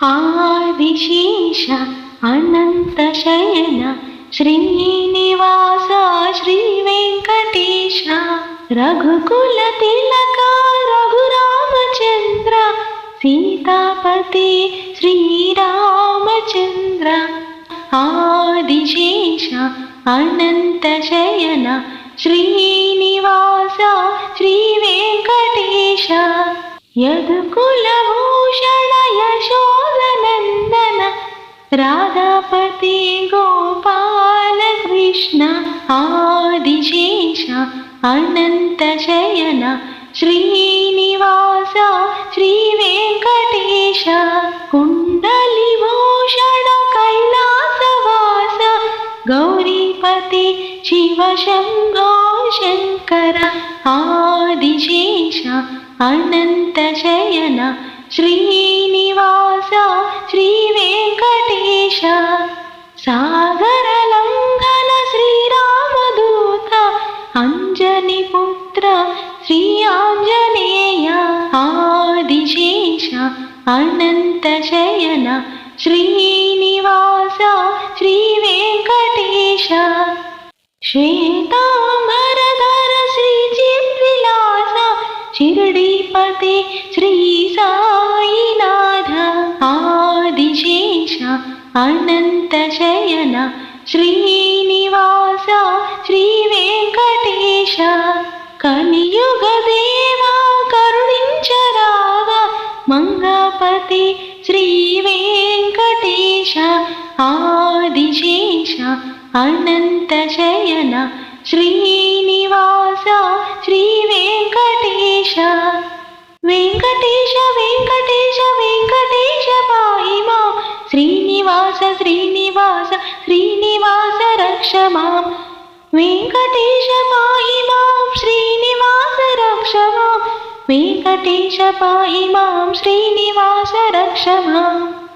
आदिशेष अनन्तशयन श्रीनिवास श्रीवेङ्कटेश रघुकुलतिलक रघुरामचन्द्र सीतापति श्रीरामचन्द्र आदिशेष अनन्तशयन श्रीनिवास श्रीवेङ्कटेश यदुकुलभूषण यशोदनन्दन राधापति गोपाल कृष्ण आदिशेष अनन्तशयन श्रीनिवास श्रीवेङ्कटेश कुण्डलिभूषण कैलासवास गौरीपति शिवशम्भो शङ्कर आदिशेष अनन्तशयन श्रीनिवास श्रीवेङ्कटेश सागरलङ्घन श्रीरामदूत अञ्जनिपुत्र श्री आञ्जनेय आदिशेष अनन्तशयन श्रीनिवास श्रीवेङ्कटेश श्वेताम्बरधर श्रीचिद्विलास शिरडीपति श्री साईनाथ आदिशेष अनन्तशयन श्रीनिवास श्रीवेङ्कटेश कलियुगदेवा करुणिंचरावा मंगापति श्रीवेङ्कटेश आदिशेष अनन्तशयन श्रीनिवास श्रीवेङ्कटेश वेङ्कटेश वेङ्कटेश वेङ्कटेश पाहि मां श्रीनिवास श्रीनिवास श्रीनिवास रक्ष मां वेङ्कटेश पाहि मां श्रीनिवास रक्ष मां वेङ्कटेश पाहि मां श्रीनिवास रक्ष माम्।